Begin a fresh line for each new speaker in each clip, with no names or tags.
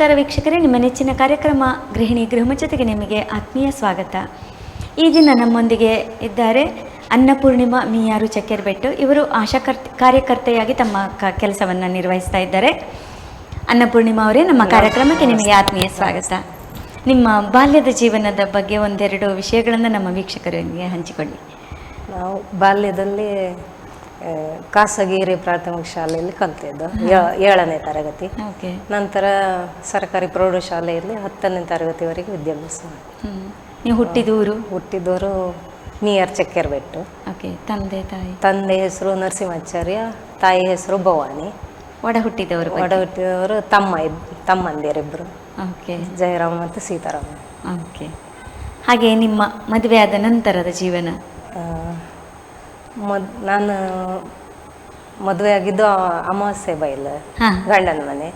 ನಮಸ್ಕಾರ ವೀಕ್ಷಕರೇ, ನಿಮ್ಮ ನೆಚ್ಚಿನ ಕಾರ್ಯಕ್ರಮ ಗೃಹಿಣಿ ಗೃಹಮ ಜೊತೆಗೆ ನಿಮಗೆ ಆತ್ಮೀಯ ಸ್ವಾಗತ. ಈ ದಿನ ನಮ್ಮೊಂದಿಗೆ ಇದ್ದಾರೆ ಅನ್ನಪೂರ್ಣಿಮಾ ಮೀಯಾರು ಚಕ್ಕೆರಬೆಟ್ಟು. ಇವರು ಕಾರ್ಯಕರ್ತೆಯಾಗಿ ತಮ್ಮ ಕೆಲಸವನ್ನು ನಿರ್ವಹಿಸ್ತಾ ಇದ್ದಾರೆ. ಅನ್ನಪೂರ್ಣಿಮಾ ಅವರೇ, ನಮ್ಮ ಕಾರ್ಯಕ್ರಮಕ್ಕೆ ನಿಮಗೆ ಆತ್ಮೀಯ ಸ್ವಾಗತ. ನಿಮ್ಮ ಬಾಲ್ಯದ ಜೀವನದ ಬಗ್ಗೆ ಒಂದೆರಡು ವಿಷಯಗಳನ್ನು ನಮ್ಮ ವೀಕ್ಷಕರಿಗೆ ಹಂಚಿಕೊಳ್ಳಿ.
ನಾವು ಬಾಲ್ಯದಲ್ಲಿ ಖಾಸಗಿ ಹಿರಿಯ ಪ್ರಾಥಮಿಕ ಶಾಲೆಯಲ್ಲಿ ಕಲಿತಿದ್ದು 7ನೇ ತರಗತಿ. ನಂತರ ಸರ್ಕಾರಿ ಪ್ರೌಢಶಾಲೆಯಲ್ಲಿ 10ನೇ ತರಗತಿವರೆಗೆ ವಿದ್ಯಾಭ್ಯಾಸ ಮಾಡಿ.
ನೀವು ಹುಟ್ಟಿದೂರು
ಮೀಯಾರು ಚಕ್ಕೆರಬೆಟ್ಟು. ತಂದೆ ಹೆಸರು ನರಸಿಂಹಾಚಾರ್ಯ, ತಾಯಿ ಹೆಸರು ಭವಾನಿ.
ಒಡ ಹುಟ್ಟಿದವರು
ತಮ್ಮಂದಿರಿಬ್ಬರು, ಜಯರಾಮ್ ಮತ್ತು ಸೀತಾರಾಮ.
ಹಾಗೆ ನಿಮ್ಮ ಮದುವೆ ಆದ ನಂತರದ ಜೀವನ?
ನಾನು ಮದುವೆ ಆಗಿದ್ದು ಅಮಾವಾಸ್ಯೆ ಬೈಲು ಗಂಡನ ಮನೆ.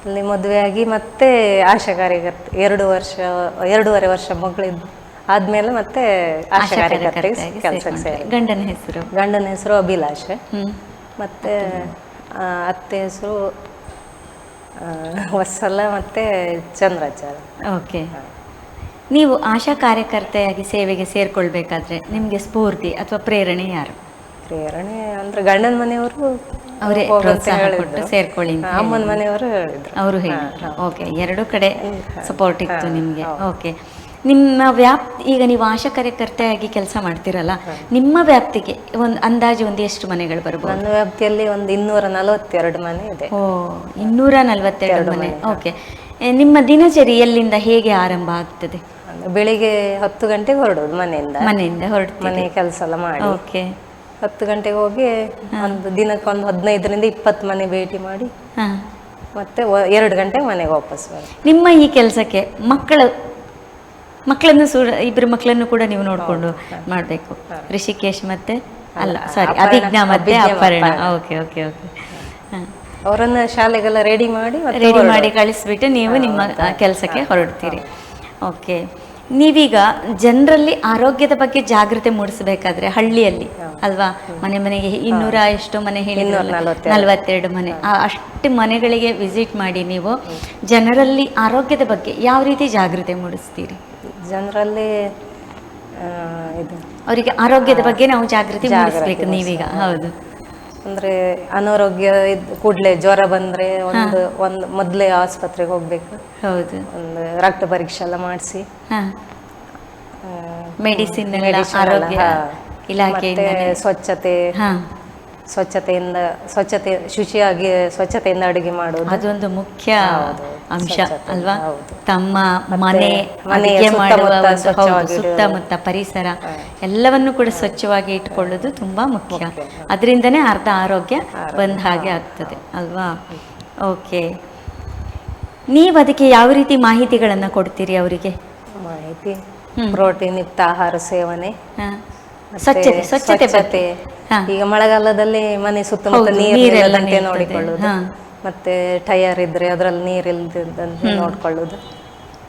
ಅಲ್ಲಿ ಮದುವೆಯಾಗಿ ಮತ್ತೆ ಆಶಾ ಕಾರ್ಯಕರ್ತೆ 2.5 ವರ್ಷ ಮಗಳಿದ್ದು ಆದ್ಮೇಲೆ ಮತ್ತೆ ಆಶಾ ಕಾರ್ಯಕರ್ತೆಗೆ ಕೆಲಸಕ್ಕೆ ಸೇರಿ. ಗಂಡನ ಹೆಸರು ಅಭಿಲಾಷ್, ಮತ್ತೆ ಅತ್ತೆ ಹೆಸರು ವತ್ಸಲ ಮತ್ತೆ ಚಂದ್ರಾಚಾರ್ಯ.
ಓಕೆ. ನೀವು ಆಶಾ ಕಾರ್ಯಕರ್ತೆಯಾಗಿ ಸೇವೆಗೆ ಸೇರ್ಕೊಳ್ಬೇಕಾದ್ರೆ ನಿಮಗೆ ಸ್ಫೂರ್ತಿ ಅಥವಾ ಪ್ರೇರಣೆ ಯಾರು?
ಪ್ರೇರಣೆ ಅಂದ್ರೆ ಗಂಡನ ಮನೆಯವರು
ಅವರೇ ಪ್ರೋತ್ಸಾಹ ಕೊಟ್ಟು ಸೇರ್ಕೊಳ್ಳಿ,
ಅಮ್ಮನ ಮನೆಯವರು ಹೇಳಿದ್ರು.
ಅವರು ಹೇಳಿದ್ರು. ಓಕೆ, ಎರಡು ಕಡೆ ಸಪೋರ್ಟ್ ಇತ್ತು ನಿಮಗೆ. ಓಕೆ. ನಿಮ್ಮ ವ್ಯಾಪ್ತಿ, ಈಗ ನೀವು ಆಶಾ ಕಾರ್ಯಕರ್ತೆಯಾಗಿ ಕೆಲಸ ಮಾಡ್ತಿರಲ್ಲ, ನಿಮ್ಮ ವ್ಯಾಪ್ತಿಗೆ ಒಂದು ಎಷ್ಟು ಮನೆಗಳು ಬರ್ಬೋದು?
ನನ್ನ ವ್ಯಾಪ್ತಿಯಲ್ಲಿ ಒಂದು 242 ಮನೆ ಇದೆ.
242 ಮನೆ. ಓಕೆ. ನಿಮ್ಮ ದಿನಚರಿ ಎಲ್ಲಿಂದ ಹೇಗೆ ಆರಂಭ ಆಗ್ತದೆ?
ಬೆಳಿಗ್ಗೆ 10 ಗಂಟೆಗೆ ಹೊರಡೋದು ಮನೆಯಿಂದ
ಹೊರಡು
ಮನೆ ಕೆಲಸ ಎಲ್ಲ ಮಾಡಿ.
ಓಕೆ.
10 ಗಂಟೆಗೆ ಹೋಗಿ ಒಂದು ದಿನಕ್ಕೆ 15ರಿಂದ 20 ಮನೆ ಭೇಟಿ ಮಾಡಿ ಮತ್ತೆ 2 ಗಂಟೆಗೆ ಮನೆಗೆ ವಾಪಸ್ ಬರೋದು.
ನಿಮ್ಮ ಈ ಕೆಲಸಕ್ಕೆ ಮಕ್ಕಳನ್ನು ಇಬ್ಬರು ಮಕ್ಕಳನ್ನು ಕೂಡ ನೀವು ನೋಡಿಕೊಂಡು ಮಾಡಬೇಕು. ಋಷಿಕೇಶ್ ಮತ್ತೆ ಅಭಿಜ್ಞಾ ಮತ್ತೆ ಅಪರ್ಣ. Okay okay okay.
ಅವರನ್ನ ಶಾಲೆಗೆಲ್ಲ ರೆಡಿ ಮಾಡಿ
ಕಳಿಸ್ಬಿಟ್ಟು ನೀವು ನಿಮ್ಮ ಕೆಲಸಕ್ಕೆ ಹೊರಡ್ತೀರಿ. ಓಕೆ. ನೀವೀಗ ಜನರಲ್ಲಿ ಆರೋಗ್ಯದ ಬಗ್ಗೆ ಜಾಗೃತಿ ಮೂಡಿಸಬೇಕಾದ್ರೆ ಹಳ್ಳಿಯಲ್ಲಿ ಅಲ್ವಾ, ಮನೆಗೆ 200 ಎಷ್ಟು ಮನೆ ಹೇಳಿ 42 ಮನೆ, ಅಷ್ಟು ಮನೆಗಳಿಗೆ ವಿಸಿಟ್ ಮಾಡಿ ನೀವು ಜನರಲ್ಲಿ ಆರೋಗ್ಯದ ಬಗ್ಗೆ ಯಾವ ರೀತಿ ಜಾಗೃತಿ ಮೂಡಿಸ್ತೀರಿ?
ಜನರಲ್ಲಿ
ಅವರಿಗೆ ಆರೋಗ್ಯದ ಬಗ್ಗೆ ನಾವು ಜಾಗೃತಿ ಮೂಡಿಸ್ಬೇಕು ನೀವೀಗ. ಹೌದು.
ಅಂದ್ರೆ ಅನಾರೋಗ್ಯ ಕೂಡಲೇ ಜ್ವರ ಬಂದ್ರೆ ಒಂದು ಮೊದಲೇ ಆಸ್ಪತ್ರೆಗೆ ಹೋಗ್ಬೇಕು.
ಹೌದು.
ಒಂದು ರಕ್ತ ಪರೀಕ್ಷೆ ಎಲ್ಲ ಮಾಡಿಸಿ
ಮೆಡಿಸಿನ್ ಆರೋಗ್ಯ ಇಲಾಖೆಯಿಂದ
ಸ್ವಚ್ಛತೆಯಿಂದ ಅಡುಗೆ ಮಾಡುವುದು ಅದೊಂದು
ಮುಖ್ಯ ಅಂಶ ಅಲ್ವಾ? ತಮ್ಮ ಸುತ್ತಮುತ್ತ ಪರಿಸರ ಎಲ್ಲವನ್ನು ಕೂಡ ಸ್ವಚ್ಛವಾಗಿ ಇಟ್ಕೊಳ್ಳೋದು ತುಂಬಾ ಮುಖ್ಯ. ಅದರಿಂದನೇ ಅರ್ಧ ಆರೋಗ್ಯ ಬಂದ ಹಾಗೆ ಆಗ್ತದೆ ಅಲ್ವಾ? ಓಕೆ. ನೀವು ಅದಕ್ಕೆ ಯಾವ ರೀತಿ ಮಾಹಿತಿಗಳನ್ನ ಕೊಡ್ತೀರಿ ಅವರಿಗೆ?
ಮಾಹಿತಿ ಪ್ರೋಟೀನ್ ಯುಕ್ತ ಆಹಾರ ಸೇವನೆ,
ಸ್ವಚ್ಛತೆ.
ಈಗ ಮಳೆಗಾಲದಲ್ಲಿ ಮನೆ ಸುತ್ತಮುತ್ತ ನೀರಿಲ್ಲದಂತೆ ನೋಡಿಕೊಳ್ಳುವುದು, ಮತ್ತೆ ಟಯರ್ ಇದ್ರೆ ಅದರಲ್ಲಿ ನೀರಿಲ್ಲದಂತೆ ನೋಡ್ಕೊಳ್ಳುದು,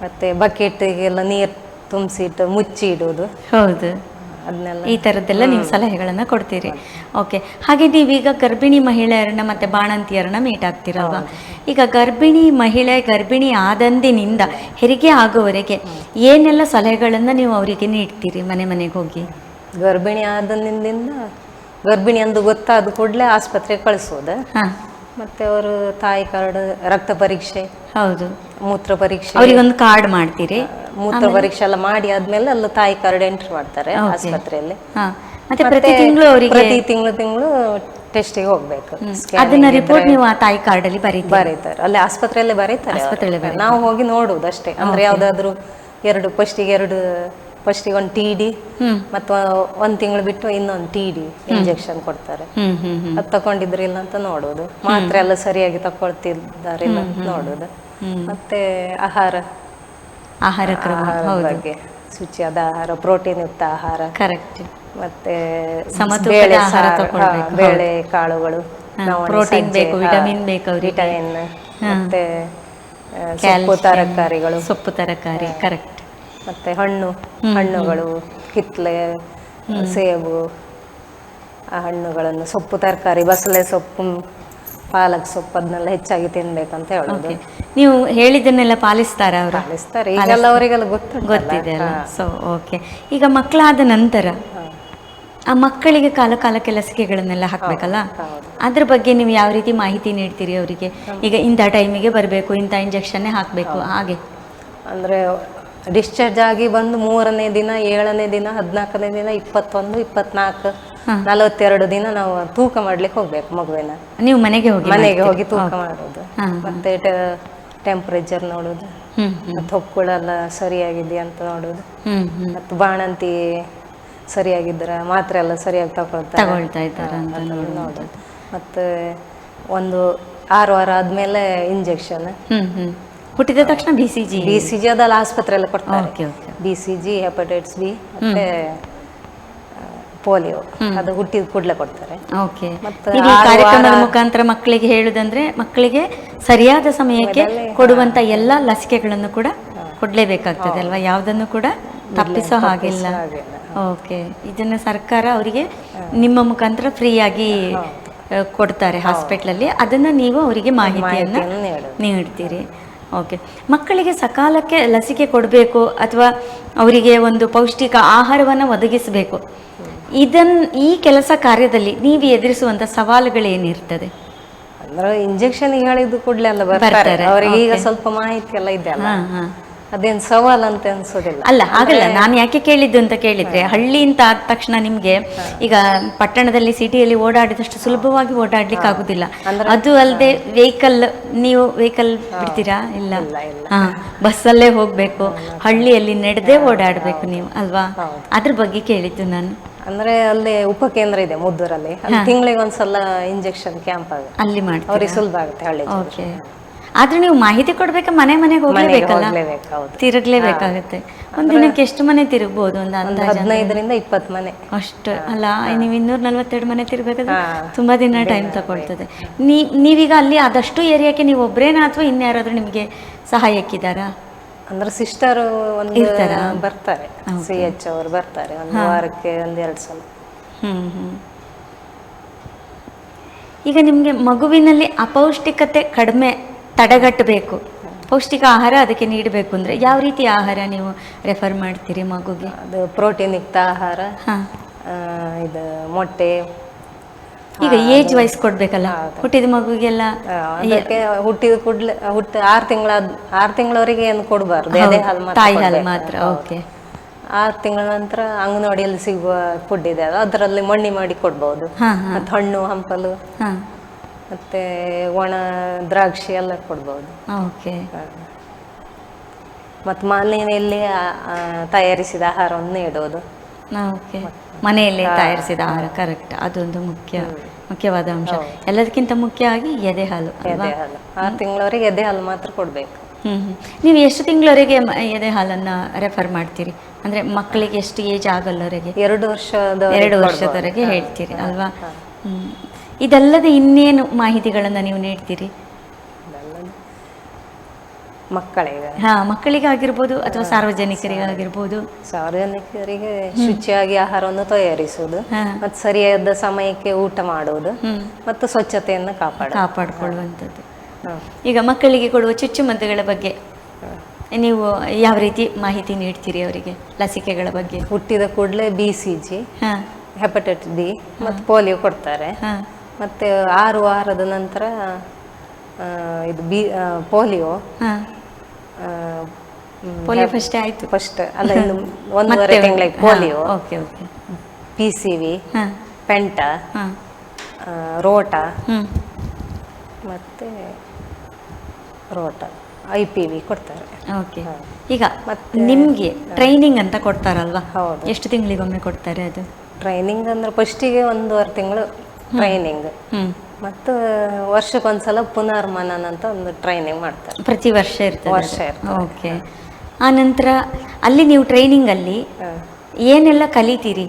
ಮತ್ತೆ ಬಕೆಟ್ಗೆಲ್ಲ ನೀರು ತುಂಬಿಸಿಟ್ಟು ಮುಚ್ಚಿ ಇಡುವುದು.
ಹೌದು. ಈ ಥರದ್ದೆಲ್ಲ ನೀವು ಸಲಹೆಗಳನ್ನು ಕೊಡ್ತೀರಿ. ಓಕೆ. ಹಾಗೆ ನೀವೀಗ ಗರ್ಭಿಣಿ ಮಹಿಳೆಯರನ್ನ ಮತ್ತೆ ಬಾಣಂತಿಯರನ್ನ ಮೀಟ್ ಆಗ್ತಿರಲ್ವಾ? ಈಗ ಗರ್ಭಿಣಿ ಆದಂದಿನಿಂದ ಹೆರಿಗೆ ಆಗುವವರೆಗೆ ಏನೆಲ್ಲ ಸಲಹೆಗಳನ್ನು ನೀವು ಅವರಿಗೆ ನೀಡ್ತೀರಿ ಮನೆಗೆ ಹೋಗಿ?
ಗರ್ಭಿಣಿ ಆದಂದಿಂದ ಗರ್ಭಿಣಿ ಅಂದು ಗೊತ್ತಾದ ಕೂಡಲೇ ಆಸ್ಪತ್ರೆಗೆ ಕಳಿಸೋದು. ಮತ್ತೆ ಅವರು ತಾಯಿ ಕಾರ್ಡ್, ರಕ್ತ ಪರೀಕ್ಷೆ,
ಹೌದು,
ಮೂತ್ರ ಪರೀಕ್ಷೆ,
ಅವರಿಗೊಂದು ಕಾರ್ಡ್ ಮಾಡ್ತೀರಿ.
ಮೂತ್ರ ಪರೀಕ್ಷೆ ಎಲ್ಲ ಮಾಡಿ ಆದ್ಮೇಲೆ ಅಲ್ಲಿ ತಾಯಿ ಕಾರ್ಡ್ ಎಂಟ್ರಿ ಮಾಡ್ತಾರೆ ಆಸ್ಪತ್ರೆಯಲ್ಲಿ.
ಮತ್ತೆ ಪ್ರತಿ
ತಿಂಗಳು ಟೆಸ್ಟಿಗೆ ಹೋಗ್ಬೇಕು.
ಅದನ್ನ ರಿಪೋರ್ಟ್ ನೀವು ಆ ತಾಯಿ ಕಾರ್ಡ್ ಅಲ್ಲಿ
ಬರೀತಾರೆ, ಅಲ್ಲಿ ಆಸ್ಪತ್ರೆಯಲ್ಲೇ ಬರೀತಾರೆ. ನಾವು ಹೋಗಿ ನೋಡುವುದು ಅಷ್ಟೇ. ಅಂದ್ರೆ ಯಾವ್ದಾದ್ರು ಫಸ್ಟಿಗೆ ಒಂದು TD ಮತ್ತು 1 ತಿಂಗಳು ಬಿಟ್ಟು ಇನ್ನೊಂದು TD ಇಂಜೆಕ್ಷನ್ ಕೊಡ್ತಾರೆ. ಅದು ತಕೊಂಡಿದ್ರೆ ಇಲ್ಲ ಅಂತ ನೋಡೋದು, ಮಾತ್ರೆ ಎಲ್ಲ ಸರಿಯಾಗಿ ತಕೊಳ್ತಿದ್ದಾರೆ ಇಲ್ಲ ಅಂತ ನೋಡೋದು. ಮತ್ತೆ ಆಹಾರ ಕ್ರಮ ಬಗ್ಗೆ ಶುಚಿಯಾದ ಆಹಾರ, ಪ್ರೋಟೀನ್ ಯುಕ್ತ ಆಹಾರ,
ಕರೆಕ್ಟ್.
ಮತ್ತೆ
ಬೇಳೆ
ಕಾಳುಗಳು,
ಪ್ರೋಟೀನ್ ಬೇಕು, ವಿಟಮಿನ್ ಬೇಕು,
ವಿಟಮಿನ್, ಮತ್ತೆ ಸೊಪ್ಪು ತರಕಾರಿ,
ಕರೆಕ್ಟ್.
ಮತ್ತೆ ಹಣ್ಣುಗಳು, ಕಿತ್ಲೆ, ಸೇಬು, ಆ ಹಣ್ಣುಗಳನ್ನು, ಸೊಪ್ಪು ತರಕಾರಿ, ಬಸಳೆ ಸೊಪ್ಪು, ಪಾಲಕ್ ಸೊಪ್ಪು ಅದನ್ನೆಲ್ಲ ಹೆಚ್ಚಾಗಿ ತಿನ್ಬೇಕಂತ ಹೇಳೋದು.
ಓಕೆ, ನೀವು ಹೇಳಿದ್ದನ್ನೆಲ್ಲ ಪಾಲಿಸ್ತಾರ ಅವರು?
ಪಾಲಿಸ್ತಾರೆ, ಈಗೆಲ್ಲ ಅವರಿಗೆಲ್ಲ
ಗೊತ್ತಿದೆ ಅಲ್ಲ. ಸೊ ಓಕೆ, ಈಗ ಮಕ್ಕಳಾದ ನಂತರ ಆ ಮಕ್ಕಳಿಗೆ ಕಾಲ ಕಾಲಕ್ಕೆ ಲಸಿಕೆಗಳನ್ನೆಲ್ಲ ಹಾಕಬೇಕಲ್ಲ, ಅದ್ರ ಬಗ್ಗೆ ನೀವು ಯಾವ ರೀತಿ ಮಾಹಿತಿ ನೀಡ್ತೀರಿ ಅವರಿಗೆ? ಈಗ ಇಂಥ ಟೈಮಿಗೆ ಬರಬೇಕು, ಇಂಥ ಇಂಜೆಕ್ಷನ್ನೇ ಹಾಕಬೇಕು, ಹಾಗೆ
ಅಂದರೆ ಡಿಸ್ಚಾರ್ಜ್ ಆಗಿ ಬಂದು 3ನೇ ದಿನ, 7ನೇ ದಿನ, 14ನೇ ದಿನ, 21, 24, 42 ದಿನ ನಾವು ತೂಕ ಮಾಡ್ಲಿಕ್ಕೆ ಹೋಗ್ಬೇಕು ಮಗುವಿನ.
ನೀವು ಮನೆಗೆ
ಹೋಗಿ ತೂಕ ಮಾಡೋದು, ಮತ್ತೆ ಟೆಂಪರೇಚರ್ ನೋಡೋದು, ಮತ್ತೆ ಹೊಕ್ಕುಳೆಲ್ಲ ಸರಿಯಾಗಿದೆಯಾ ಅಂತ ನೋಡೋದು, ಮತ್ತು ಬಾಣಂತಿ ಸರಿಯಾಗಿದ್ದರ ಮಾತ್ರೆ ಎಲ್ಲ ಸರಿಯಾಗಿ ತಗೊಳ್ತಾ ಇದ್ದಾರೆ ಅಂತ ನೋಡೋದು. ಮತ್ತೆ ಒಂದು 6 ವಾರ ಆದ್ಮೇಲೆ ಇಂಜೆಕ್ಷನ್.
ಹುಟ್ಟಿದ ತಕ್ಷಣ ಬಿ ಸಿ ಜಿ
ಅದೆಲ್ಲ ಆಸ್ಪತ್ರೆಯಲ್ಲಿ ಕೊಡ್ತಾರೆ. BCG, ಹೆಪಟೈಟಿಸ್ ಬಿ ಮತ್ತೆ ಪೋಲಿಯೋ ಅದು ಹುಟ್ಟಿದ ಕೂಡಲೇ ಕೊಡ್ತಾರೆ.
ಓಕೆ, ಈ ಕಾರ್ಯಕ್ರಮದ ಮುಖಾಂತರ ಮಕ್ಕಳಿಗೆ ಹೇಳುದಂದ್ರೆ ಮಕ್ಕಳಿಗೆ ಸರಿಯಾದ ಸಮಯಕ್ಕೆ ಕೊಡುವಂತ ಎಲ್ಲ ಲಸಿಕೆಗಳನ್ನು ಕೂಡ ಕೊಡ್ಲೇಬೇಕಾಗ್ತದೆ ಅಲ್ವಾ? ಯಾವುದನ್ನು ಕೂಡ ತಪ್ಪಿಸೋ ಹಾಗಿಲ್ಲ. ಓಕೆ, ಇದನ್ನ ಸರ್ಕಾರ ಅವರಿಗೆ ನಿಮ್ಮ ಮುಖಾಂತರ ಫ್ರೀಯಾಗಿ ಕೊಡ್ತಾರೆ ಹಾಸ್ಪಿಟ್ಲಲ್ಲಿ, ಅದನ್ನ ನೀವು ಅವರಿಗೆ ಮಾಹಿತಿಯನ್ನು ನೀಡ್ತೀರಿ. ಓಕೆ, ಮಕ್ಕಳಿಗೆ ಸಕಾಲಕ್ಕೆ ಲಸಿಕೆ ಕೊಡಬೇಕು ಅಥವಾ ಅವರಿಗೆ ಒಂದು ಪೌಷ್ಟಿಕ ಆಹಾರವನ್ನು ಒದಗಿಸಬೇಕು, ಈ ಕೆಲಸ ಕಾರ್ಯದಲ್ಲಿ ನೀವು ಎದುರಿಸುವಂತ ಸವಾಲುಗಳೇನಿರ್ತದೆ?
ಅಂದ್ರೆ ಇಂಜೆಕ್ಷನ್ ಹೇಳಿದ್ದು ಕೂಡಲೇ ಅಲ್ಲ ಬರ್ತಾರೆ ಅವರಿಗೆ. ಈಗ ಸ್ವಲ್ಪ ಮಾಹಿತಿ ಎಲ್ಲ ಇದೆ ಅಲ್ಲ, ಅದೇನು ಸವಾಲ್ ಅಂತ ಅನ್ಸೋದಿಲ್ಲ.
ಅಲ್ಲ, ಹಾಗಲ್ಲ, ನಾನು ಯಾಕೆ ಕೇಳಿದ್ದು ಅಂತ ಕೇಳಿದ್ರೆ, ಹಳ್ಳಿ ಅಂತ ಆದ ತಕ್ಷಣ ನಿಮ್ಗೆ ಈಗ ಪಟ್ಟಣದಲ್ಲಿ ಸಿಟಿಯಲ್ಲಿ ಓಡಾಡಿದಷ್ಟು ಸುಲಭವಾಗಿ ಓಡಾಡ್ಲಿಕ್ಕೆ ಆಗುದಿಲ್ಲ. ಅದು ಅಲ್ಲದೆ ನೀವು ವೆಹಿಕಲ್ ಬಿಡ್ತೀರಾ? ಇಲ್ಲ, ಬಸ್ಸಲ್ಲೇ ಹೋಗ್ಬೇಕು, ಹಳ್ಳಿಯಲ್ಲಿ ನಡೆದೇ ಓಡಾಡ್ಬೇಕು ನೀವು ಅಲ್ವಾ? ಅದ್ರ ಬಗ್ಗೆ ಕೇಳಿದ್ದು ನಾನು.
ಅಂದ್ರೆ ಅಲ್ಲಿ ಉಪಕೇಂದ್ರ ಇದೆ ಮುದ್ದೂರಲ್ಲಿ, ತಿಂಗಳಿಗೆ ಒಂದ್ಸಲ ಇಂಜೆಕ್ಷನ್ ಕ್ಯಾಂಪ್ ಆಗುತ್ತೆ, ಅಲ್ಲಿ ಮಾಡಿ ಅವ್ರಿಗೆ ಸುಲಭ ಆಗುತ್ತೆ ಹಳ್ಳಿ.
ಓಕೆ, ಆದ್ರೆ ನೀವು ಮಾಹಿತಿ ಕೊಡ್ಬೇಕಾ? ಮನೆಗೆ ಹೋಗ್ಲೇಬೇಕಲ್ಲ, ತಿರುಗ್ಲೇಬೇಕಾಗತ್ತೆ. ಒಂದಿನಕ್ಕೆ ಎಷ್ಟು ಮನೆ ತಿರುಗ್ಬೋದು? ಒಂದು
15ರಿಂದ 20 ಮನೆ
ಅಷ್ಟು ಅಲ್ಲ? ನೀವು 242 ಮನೆ ತಿರ್ಬೇಕಾದ್ರೆ ತುಂಬಾ ದಿನ ಟೈಮ್ ತಗೊಳ್ತದೆ. ನೀವೀಗ ಅಲ್ಲಿ ಆದಷ್ಟು ಏರಿಯಾಕ್ಕೆ ನೀವು ಒಬ್ರೇನಾ ಅಥವಾ ಇನ್ಯಾರಾದ್ರೂ ನಿಮಗೆ ಸಹಾಯಕ್ಕಿದ್ದಾರಾ?
ಅಂದ್ರೆ ಸಿಸ್ಟರ್ ಬರ್ತಾರೆ, CH ಅವರು ಬರ್ತಾರೆ ಒಂದು ವಾರಕ್ಕೆ 1-2 ಸಲ.
ಈಗ ನಿಮ್ಗೆ ಮಗುವಿನಲ್ಲಿ ಅಪೌಷ್ಟಿಕತೆ ಕಡಿಮೆ ತಡೆಗಟ್ಟಬೇಕು, ಪೌಷ್ಟಿಕ ಆಹಾರ ಅದಕ್ಕೆ ನೀಡಬೇಕು ಅಂದ್ರೆ ಯಾವ ರೀತಿ ಆಹಾರ ನೀವು ರೆಫರ್ ಮಾಡ್ತೀರಿ ಮಗುಗೆ?
ಅದು ಪ್ರೋಟೀನ್ ಯುಕ್ತ ಆಹಾರ, ಇದು ಮೊಟ್ಟೆ.
ಈಗ ಏಜ್ ವೈಸ್ ಕೊಡ್ಬೇಕಲ್ಲ, ಹುಟ್ಟಿದ ಮಗುಗೆಲ್ಲ
ಹುಟ್ಟಿದ ಕೂಡಲೇ 6 ತಿಂಗಳವರೆಗೆ ಏನು ಕೊಡಬಾರ್ದು, ತಾಯಿ ಹಾಲು ಮಾತ್ರ.
ಓಕೆ,
6 ತಿಂಗಳ ನಂತರ ಅಂಗನವಾಡಿಯಲ್ಲಿ ಸಿಗುವ ಫುಡ್ ಇದೆ ಅದರಲ್ಲಿ ಮಣ್ಣಿ ಮಾಡಿ ಕೊಡ್ಬಹುದು. ಮತ್ತೆ ಹಣ್ಣು ಹಂಪಲು ಮತ್ತೆ ಒಣ ದ್ರಾಕ್ಷಿ ಎಲ್ಲ ಕೊಡ್ಬಹುದು.
ಓಕೆ,
ಮತ್ತೆ ಮನೆಯಲ್ಲಿ ತಯಾರಿಸಿದ ಆಹಾರವನ್ನು ನೀಡೋದು.
ಓಕೆ, ಮನೆಯಲ್ಲೇ ತಯಾರಿಸಿದ ಆಹಾರ, ಕರೆಕ್ಟ್, ಅದೊಂದು ಮುಖ್ಯವಾದ ಅಂಶ. ಎಲ್ಲದಕ್ಕಿಂತ ಮುಖ್ಯವಾಗಿ ಎದೆ ಹಾಲು.
6 ತಿಂಗಳವರೆಗೆ ಎದೆ ಹಾಲು ಮಾತ್ರ ಕೊಡ್ಬೇಕು.
ನೀವು ಎಷ್ಟು ತಿಂಗಳವರೆಗೆ ಎದೆ ಹಾಲನ್ನ ರೆಫರ್ ಮಾಡ್ತೀರಿ? ಅಂದ್ರೆ ಮಕ್ಕಳಿಗೆ ಎಷ್ಟು ಏಜ್ ಆಗಲ್ಲವರೆಗೆ?
2
ವರ್ಷದವರೆಗೆ ಹೇಳ್ತೀರಿ ಅಲ್ವಾ? ಇದಲ್ಲದೆ ಇನ್ನೇನು ಮಾಹಿತಿಗಳನ್ನ ನೀವು ನೀಡ್ತೀರಿ
ಮಕ್ಕಳಿಗೆ?
ಮಕ್ಕಳಿಗಾಗಿರ್ಬೋದು ಅಥವಾ ಸಾರ್ವಜನಿಕರಿಗಾಗಿರ್ಬೋದು.
ಸಾರ್ವಜನಿಕರಿಗೆ ಶುಚಿಯಾಗಿ ಆಹಾರವನ್ನು ತಯಾರಿಸುವುದು, ಮತ್ತೆ ಸರಿಯಾದ ಸಮಯಕ್ಕೆ ಊಟ ಮಾಡುವುದು, ಮತ್ತು ಸ್ವಚ್ಛತೆಯನ್ನು
ಕಾಪಾಡಿಕೊಳ್ಳುವಂಥದ್ದು. ಈಗ ಮಕ್ಕಳಿಗೆ ಕೊಡುವ ಚುಚ್ಚುಮದ್ದುಗಳ ಬಗ್ಗೆ ನೀವು ಯಾವ ರೀತಿ ಮಾಹಿತಿ ನೀಡ್ತೀರಿ ಅವರಿಗೆ? ಲಸಿಕೆಗಳ ಬಗ್ಗೆ
ಹುಟ್ಟಿದ ಕೂಡಲೇ BCG, ಹೆಪಟೈಟಿಸ್ ಬಿ ಮತ್ತು ಪೋಲಿಯೋ ಕೊಡ್ತಾರೆ. ಮತ್ತೆ 6 ವಾರದ ನಂತರ ಇದು ಪೋಲಿಯೋ
ಫಸ್ಟ್ ಆಯ್ತು,
ಫಸ್ಟ್ ಅಲ್ಲ, ಇನ್ನು 1.5 ತಿಂಗಳಿಗೆ ಪೋಲಿಯೋ, PCV, ಪೆಂಟ, ರೋಟ, ಮತ್ತೆ IPV ಕೊಡ್ತಾರೆ.
ಓಕೆ, ಈಗ ನಿಮ್ಗೆ ಟ್ರೈನಿಂಗ್ ಅಂತ ಕೊಡ್ತಾರಲ್ವಾ? ಎಷ್ಟು ತಿಂಗಳಿಗೊಮ್ಮೆ ಕೊಡ್ತಾರೆ ಅದು?
ಟ್ರೈನಿಂಗ್ ಅಂದ್ರೆ ಫಸ್ಟಿಗೆ 1.5 ತಿಂಗಳು ಟ್ರೈನಿಂಗ್, ಮತ್ತು ವರ್ಷಕ್ಕೊಂದ್ಸಲ ಪುನರ್ಮನನ ಅಂತ ಒಂದು ಟ್ರೈನಿಂಗ್ ಮಾಡ್ತಾರೆ.
ಪ್ರತಿ ವರ್ಷ ಇರ್ತದೆ? ಓಕೆ, ಆ ನಂತರ ಅಲ್ಲಿ ನೀವು ಟ್ರೈನಿಂಗ್ ಅಲ್ಲಿ ಏನೆಲ್ಲ ಕಲಿತೀರಿ?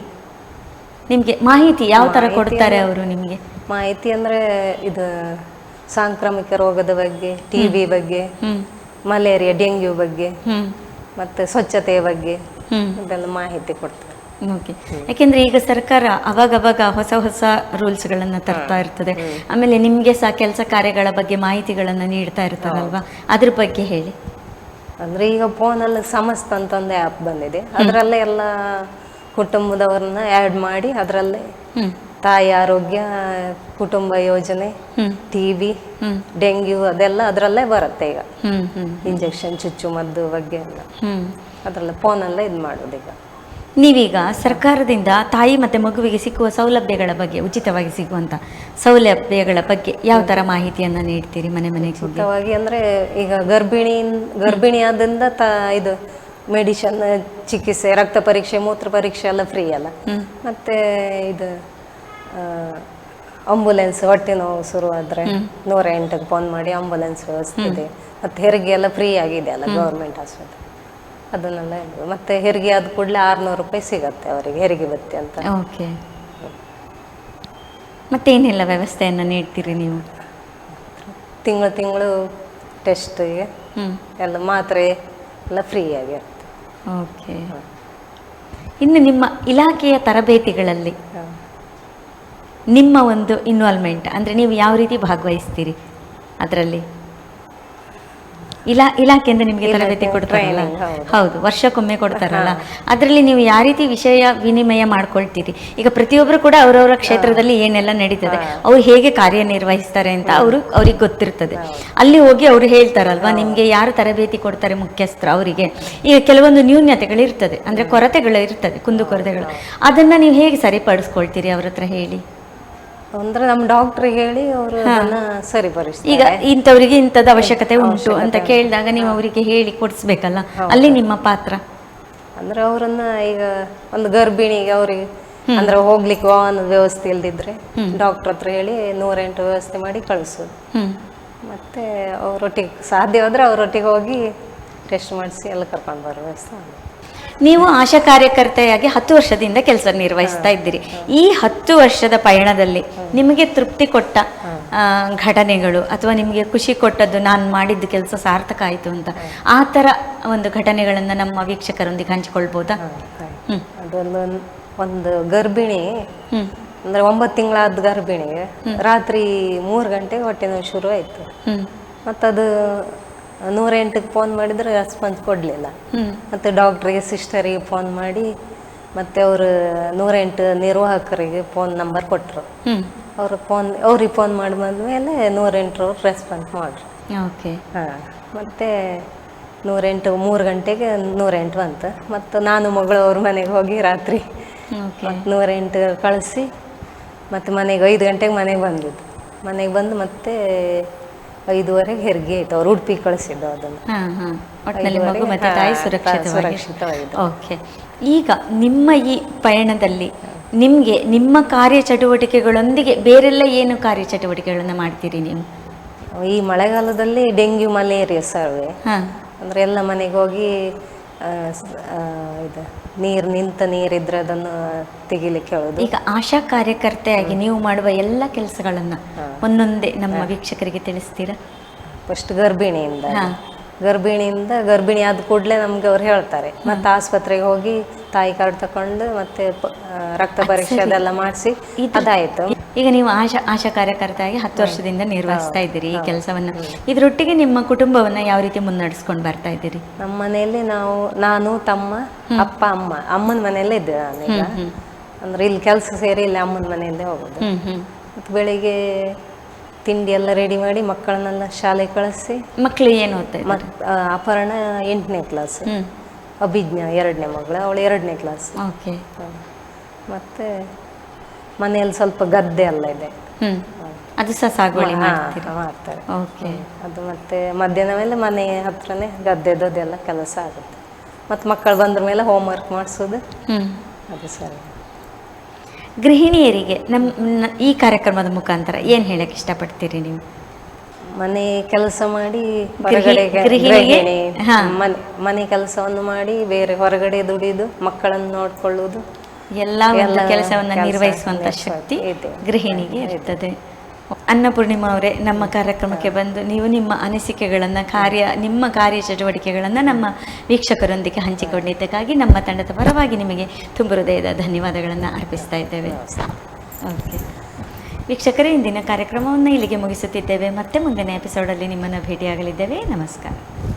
ನಿಮ್ಗೆ ಮಾಹಿತಿ ಯಾವ ತರ ಕೊಡ್ತಾರೆ ಅವರು ನಿಮ್ಗೆ?
ಮಾಹಿತಿ ಅಂದ್ರೆ ಇದು ಸಾಂಕ್ರಾಮಿಕ ರೋಗದ ಬಗ್ಗೆ, TB ಬಗ್ಗೆ, ಮಲೇರಿಯಾ ಡೆಂಗ್ಯೂ ಬಗ್ಗೆ, ಮತ್ತೆ ಸ್ವಚ್ಛತೆಯ ಬಗ್ಗೆ ಇದೆಲ್ಲ ಮಾಹಿತಿ ಕೊಡ್ತಾರೆ.
ಓಕೆ. ಯಾಕೆಂದ್ರೆ ಈಗ ಸರ್ಕಾರ ಅವಾಗವಾಗ ಹೊಸ ಹೊಸ ರೂಲ್ಸ್ಗಳನ್ನು ತರ್ತಾ ಇರ್ತದೆ. ಆಮೇಲೆ ನಿಮಗೆ ಸಹ ಕೆಲಸ ಕಾರ್ಯಗಳ ಬಗ್ಗೆ ಮಾಹಿತಿಗಳನ್ನು ನೀಡ್ತಾ ಇರ್ತಾರಲ್ವಾ, ಅದ್ರ ಬಗ್ಗೆ ಹೇಳಿ.
ಅಂದ್ರೆ ಈಗ ಫೋನಲ್ಲಿ ಸಮಸ್ತ ಅಂತ ಒಂದು ಆ್ಯಪ್ ಬಂದಿದೆ, ಅದರಲ್ಲೇ ಎಲ್ಲ ಕುಟುಂಬದವ್ರನ್ನ ಆ್ಯಡ್ ಮಾಡಿ ಅದರಲ್ಲೇ ತಾಯಿ ಆರೋಗ್ಯ, ಕುಟುಂಬ ಯೋಜನೆ, TB, ಡೆಂಗ್ಯೂ ಅದೆಲ್ಲ ಅದರಲ್ಲೇ ಬರುತ್ತೆ ಈಗ. ಇಂಜೆಕ್ಷನ್, ಚುಚ್ಚುಮದ್ದು ಬಗ್ಗೆ ಎಲ್ಲ ಅದರಲ್ಲೇ ಫೋನಲ್ಲೇ ಇದು ಮಾಡೋದು. ಈಗ
ನೀವೀಗ ಸರ್ಕಾರದಿಂದ ತಾಯಿ ಮತ್ತು ಮಗುವಿಗೆ ಸಿಕ್ಕುವ ಸೌಲಭ್ಯಗಳ ಬಗ್ಗೆ, ಉಚಿತವಾಗಿ ಸಿಗುವಂಥ ಸೌಲಭ್ಯಗಳ ಬಗ್ಗೆ ಯಾವ ಥರ ಮಾಹಿತಿಯನ್ನು ನೀಡ್ತೀರಿ ಮನೆ ಮನೆಗೆ ಹೋಗಿ?
ಉಚಿತವಾಗಿ ಅಂದರೆ ಈಗ ಗರ್ಭಿಣಿಯಾದಿಂದ ಇದು ಮೆಡಿಷನ್, ಚಿಕಿತ್ಸೆ, ರಕ್ತ ಪರೀಕ್ಷೆ, ಮೂತ್ರ ಪರೀಕ್ಷೆ ಎಲ್ಲ ಫ್ರೀ ಅಲ್ಲ. ಮತ್ತು ಇದು ಆಂಬುಲೆನ್ಸ್, ಹೊಟ್ಟೆ ನೋವು ಶುರುವಾದರೆ 108ಕ್ಕೆ ಫೋನ್ ಮಾಡಿ ಆಂಬುಲೆನ್ಸ್ ವ್ಯವಸ್ಥೆ ಇದೆ. ಮತ್ತು ಹೆರಿಗೆ ಎಲ್ಲ ಫ್ರೀ ಆಗಿದೆ ಅಲ್ಲ ಗೌರ್ಮೆಂಟ್ ಆಸ್ಪತ್ರೆ, ಅದನ್ನೆಲ್ಲ ಇದೆ. ಮತ್ತು ಹೆರಿಗೆ ಆದ ಕೂಡಲೇ 600 ರೂಪಾಯಿ ಸಿಗತ್ತೆ ಅವರಿಗೆ ಹೆರಿಗೆ ಬತ್ತಿ ಅಂತ.
ಓಕೆ. ಮತ್ತೇನೆಲ್ಲ ವ್ಯವಸ್ಥೆಯನ್ನು ನೀಡ್ತೀರಿ ನೀವು?
ತಿಂಗಳು ಟೆಸ್ಟಿಗೆ ಎಲ್ಲ ಮಾತ್ರೆ ಎಲ್ಲ ಫ್ರೀ ಆಗಿರುತ್ತೆ.
ಓಕೆ. ಇನ್ನು ನಿಮ್ಮ ಇಲಾಖೆಯ ತರಬೇತಿಗಳಲ್ಲಿ ನಿಮ್ಮ ಒಂದು ಇನ್ವಾಲ್ವ್ಮೆಂಟ್ ಅಂದರೆ ನೀವು ಯಾವ ರೀತಿ ಭಾಗವಹಿಸ್ತೀರಿ ಅದರಲ್ಲಿ? ಇಲಾಖೆಯಿಂದ ನಿಮಗೆ ತರಬೇತಿ ಕೊಡ್ತಾರಲ್ಲ? ಹೌದು, ವರ್ಷಕ್ಕೊಮ್ಮೆ ಕೊಡ್ತಾರಲ್ಲ, ಅದರಲ್ಲಿ ನೀವು ಯಾವ ರೀತಿ ವಿಷಯ ವಿನಿಮಯ ಮಾಡ್ಕೊಳ್ತೀರಿ? ಈಗ ಪ್ರತಿಯೊಬ್ಬರು ಕೂಡ ಅವರವರ ಕ್ಷೇತ್ರದಲ್ಲಿ ಏನೆಲ್ಲ ನಡೀತದೆ, ಅವ್ರು ಹೇಗೆ ಕಾರ್ಯನಿರ್ವಹಿಸ್ತಾರೆ ಅಂತ ಅವ್ರಿಗೆ ಗೊತ್ತಿರ್ತದೆ. ಅಲ್ಲಿ ಹೋಗಿ ಅವರು ಹೇಳ್ತಾರಲ್ವಾ, ನಿಮಗೆ ಯಾರು ತರಬೇತಿ ಕೊಡ್ತಾರೆ ಮುಖ್ಯಸ್ಥರು, ಅವರಿಗೆ ಈಗ ಕೆಲವೊಂದು ನ್ಯೂನ್ಯತೆಗಳಿರ್ತದೆ, ಅಂದರೆ ಕೊರತೆಗಳು ಇರ್ತದೆ, ಕುಂದುಕೊರತೆಗಳು. ಅದನ್ನು ನೀವು ಹೇಗೆ ಸರಿಪಡಿಸ್ಕೊಳ್ತೀರಿ ಅವ್ರ ಹತ್ರ ಹೇಳಿ?
ಅಂದ್ರೆ ನಮ್ಮ ಡಾಕ್ಟ್ರಿಗೆ ಹೇಳಿ ಅವರು ಅದನ್ನ ಸರಿಪಡಿಸ್ತಾರೆ.
ಈಗ ಇಂಥವ್ರಿಗೆ ಇಂಥದ್ದು ಅವಶ್ಯಕತೆ ಉಂಟು ಅಂತ ಕೇಳಿದಾಗ ನೀವು ಅವರಿಗೆ ಹೇಳಿ ಕೊಡಿಸ್ಬೇಕಲ್ಲ, ಅಲ್ಲಿ ನಿಮ್ಮ ಪಾತ್ರ?
ಅಂದ್ರೆ ಅವರನ್ನ ಈಗ ಒಂದು ಗರ್ಭಿಣಿಗೆ ಅವ್ರಿಗೆ ಅಂದ್ರೆ ಹೋಗ್ಲಿಕ್ಕೆ ವಾಹನದ ವ್ಯವಸ್ಥೆ ಇಲ್ದಿದ್ರೆ ಡಾಕ್ಟರ್ ಹತ್ರ ಹೇಳಿ 108 ವ್ಯವಸ್ಥೆ ಮಾಡಿ ಕಳಿಸೋದು. ಮತ್ತೆ ಅವರೊಟ್ಟಿಗೆ ಸಾಧ್ಯವಾದ್ರೆ ಅವರೊಟ್ಟಿಗೆ ಹೋಗಿ ಟೆಸ್ಟ್ ಮಾಡಿಸಿ ಎಲ್ಲ ಕರ್ಕೊಂಡು ಬರೋ ವ್ಯವಸ್ಥೆ.
ನೀವು ಆಶಾ ಕಾರ್ಯಕರ್ತೆಯಾಗಿ 10 ವರ್ಷದಿಂದ ಕೆಲಸ ನಿರ್ವಹಿಸ್ತಾ ಇದ್ದೀರಿ. ಈ 10 ವರ್ಷದ ಪಯಣದಲ್ಲಿ ನಿಮಗೆ ತೃಪ್ತಿ ಕೊಟ್ಟ ಘಟನೆಗಳು ಅಥವಾ ನಿಮಗೆ ಖುಷಿ ಕೊಟ್ಟದ್ದು, ನಾನು ಮಾಡಿದ್ದು ಕೆಲಸ ಸಾರ್ಥಕ ಆಯಿತು ಅಂತ, ಆ ಥರ ಒಂದು ಘಟನೆಗಳನ್ನು ನಮ್ಮ ವೀಕ್ಷಕರೊಂದಿಗೆ ಹಂಚಿಕೊಳ್ಬೋದಾ?
ಒಂದು ಗರ್ಭಿಣಿ ಅಂದ್ರೆ 9 ತಿಂಗಳಾದ ಗರ್ಭಿಣಿಗೆ ರಾತ್ರಿ 3 ಗಂಟೆಗೆ ಹೊಟ್ಟೆ ನೋವು ಶುರು ಆಯಿತು. ಮತ್ತದು 108ಕ್ಕೆ ಫೋನ್ ಮಾಡಿದ್ರೆ ರೆಸ್ಪಾನ್ಸ್ ಕೊಡಲಿಲ್ಲ. ಮತ್ತು ಡಾಕ್ಟ್ರಿಗೆ, ಸಿಸ್ಟರಿಗೆ ಫೋನ್ ಮಾಡಿ ಮತ್ತು ಅವರು 108 ನಿರ್ವಾಹಕರಿಗೆ ಫೋನ್ ನಂಬರ್ ಕೊಟ್ಟರು. ಅವ್ರಿಗೆ ಫೋನ್ ಮಾಡಿ ಬಂದಮೇಲೆ 108ರವ್ರು ರೆಸ್ಪಾನ್ಸ್ ಮಾಡ್ರು.
ಓಕೆ.
ಹಾಂ, ಮತ್ತು 108 3 ಗಂಟೆಗೆ 108 ಬಂತು. ಮತ್ತು ನಾನು ಮಗಳು ಅವ್ರ ಮನೆಗೆ ಹೋಗಿ ರಾತ್ರಿ ಮತ್ತು 108 ಕಳಿಸಿ ಮತ್ತು ಮನೆಗೆ 5 ಗಂಟೆಗೆ ಮನೆಗೆ ಬಂದಿದ್ದು. ಮನೆಗೆ ಬಂದು ಮತ್ತೆ 5:15ಗೆ ಹೆರಿಗೆ ಆಯ್ತು. ಅವ್ರು ಉಡುಪಿಗೆ ಕಳಿಸಿದ್ದು ಅದನ್ನು.
ಒಟ್ಟಿನಲ್ಲಿ ಮಗು ಮತ್ತು ತಾಯಿ ಸುರಕ್ಷಿತವಾಗಿ. ಓಕೆ. ಈಗ ನಿಮ್ಮ ಈ ಪಯಣದಲ್ಲಿ ನಿಮಗೆ ನಿಮ್ಮ ಕಾರ್ಯಚಟುವಟಿಕೆಗಳೊಂದಿಗೆ ಬೇರೆಲ್ಲ ಏನು ಕಾರ್ಯಚಟುವಟಿಕೆಗಳನ್ನು ಮಾಡ್ತೀರಿ ನೀವು?
ಈ ಮಳೆಗಾಲದಲ್ಲಿ ಡೆಂಗ್ಯೂ, ಮಲೇರಿಯಾ ಸರ್ವೆ ಅಂದರೆ ಎಲ್ಲ ಮನೆಗೆ ಹೋಗಿ ಇದು ನಿಂತ ನೀರಿದ್ರೆ ಅದನ್ನು ತೆಗಿಲಿಕ್ಕೆ ಹೇಳೋದು.
ಈಗ ಆಶಾ ಕಾರ್ಯಕರ್ತೆಯಾಗಿ ನೀವು ಮಾಡುವ ಎಲ್ಲ ಕೆಲಸಗಳನ್ನು ಒಂದೊಂದೇ ನಮ್ಮ ವೀಕ್ಷಕರಿಗೆ ತಿಳಿಸ್ತೀರಾ?
ಫಸ್ಟ್ ಗರ್ಭಿಣಿ ಆದ ಕೂಡಲೇ ನಮ್ಗೆ ಅವ್ರು ಹೇಳ್ತಾರೆ. ಮತ್ತೆ ಆಸ್ಪತ್ರೆಗೆ ಹೋಗಿ ತಾಯಿ ಕಾರ್ಡ್ ತಕೊಂಡು ಮತ್ತೆ ರಕ್ತ ಪರೀಕ್ಷೆ ಅದೆಲ್ಲ ಮಾಡಿಸಿ ಅದಾಯಿತು.
ಈಗ ನೀವು ಆಶಾ ಕಾರ್ಯಕರ್ತೆಯಾಗಿ 10 ವರ್ಷದಿಂದ ನಿರ್ವಹಿಸ್ತಾ ಇದ್ದೀರಿ ಈ ಕೆಲಸವನ್ನು. ಇದರೊಟ್ಟಿಗೆ ನಿಮ್ಮ ಕುಟುಂಬವನ್ನು ಯಾವ ರೀತಿ ಮುನ್ನಡೆಸ್ಕೊಂಡು ಬರ್ತಾ ಇದ್ದೀರಿ?
ನಮ್ಮ ಮನೆಯಲ್ಲಿ ನಾನು, ತಮ್ಮ, ಅಪ್ಪ, ಅಮ್ಮನ ಮನೆಯಲ್ಲೇ ಇದ್ದೆ ನಾನೀಗ. ಅಂದ್ರೆ ಇಲ್ಲಿ ಕೆಲಸ ಸೇರಿ ಇಲ್ಲಿ ಅಮ್ಮನ ಮನೆಯಲ್ಲೇ ಹೋಗೋದು. ಮತ್ತು ಬೆಳಿಗ್ಗೆ ತಿಂಡಿ ಎಲ್ಲ ರೆಡಿ ಮಾಡಿ ಮಕ್ಕಳನ್ನೆಲ್ಲ ಶಾಲೆಗೆ ಕಳಿಸಿ.
ಮಕ್ಕಳು ಏನು ಓದ್ತಾರೆ?
ಅಪರ್ಣ 8ನೇ ಕ್ಲಾಸ್, ಅಭಿಜ್ಞಾ 2ನೇ ಮಗಳು, ಅವಳು 2ನೇ ಕ್ಲಾಸ್.
ಓಕೆ.
ಮತ್ತೆ ಮನೆಯಲ್ಲಿ ಸ್ವಲ್ಪ ಗದ್ದೆ ಎಲ್ಲ ಇದೆ,
ಅದು ಸಹ ಸಾಗುವಳಿ
ಮಾಡ್ತಾರೆ.
ಓಕೆ.
ಅದು ಮತ್ತೆ ಮಧ್ಯಾಹ್ನ ಮೇಲೆ ಮನೆ ಹತ್ರನೇ ಗದ್ದೆದೆಲ್ಲ ಕೆಲಸ ಆಗುತ್ತೆ. ಮತ್ತು ಮಕ್ಕಳು ಬಂದ್ರ ಮೇಲೆ ಹೋಮ್ವರ್ಕ್ ಮಾಡಿಸೋದು, ಅದು ಸರಿ.
ಗೃಹಿಣಿಯರಿಗೆ ನಮ್ಮ ಈ ಕಾರ್ಯಕ್ರಮದ ಮುಖಾಂತರ ಏನು ಹೇಳಕ್ಕೆ ಇಷ್ಟಪಡ್ತೀರಿ ನೀವು?
ಮನೆ ಕೆಲಸ ಮಾಡಿ ಮನೆ ಕೆಲಸವನ್ನು ಮಾಡಿ ಬೇರೆ ಹೊರಗಡೆ ದುಡಿದು ಮಕ್ಕಳನ್ನು ನೋಡ್ಕೊಳ್ಳುವುದು,
ಎಲ್ಲ ಕೆಲಸವನ್ನು ನಿರ್ವಹಿಸುವಂತ ಶಕ್ತಿ ಗೃಹಿಣಿಗೆ ಇರ್ತದೆ. ಅನ್ನಪೂರ್ಣಿಮಾ ಅವರೇ, ನಮ್ಮ ಕಾರ್ಯಕ್ರಮಕ್ಕೆ ಬಂದು ನೀವು ನಿಮ್ಮ ಅನಿಸಿಕೆಗಳನ್ನು ನಿಮ್ಮ ಕಾರ್ಯ ಚಟುವಟಿಕೆಗಳನ್ನು ನಮ್ಮ ವೀಕ್ಷಕರೊಂದಿಗೆ ಹಂಚಿಕೊಂಡಿದ್ದಕ್ಕಾಗಿ ನಮ್ಮ ತಂಡದ ಪರವಾಗಿ ನಿಮಗೆ ತುಂಬ ಹೃದಯದ ಧನ್ಯವಾದಗಳನ್ನು ಅರ್ಪಿಸ್ತಾ ಇದ್ದೇವೆ. ಓಕೆ ವೀಕ್ಷಕರೇ, ಇಂದಿನ ಕಾರ್ಯಕ್ರಮವನ್ನು ಇಲ್ಲಿಗೆ ಮುಗಿಸುತ್ತಿದ್ದೇವೆ. ಮತ್ತೆ ಮುಂದಿನ ಎಪಿಸೋಡಲ್ಲಿ ನಿಮ್ಮನ್ನು ಭೇಟಿಯಾಗಲಿದ್ದೇವೆ. ನಮಸ್ಕಾರ.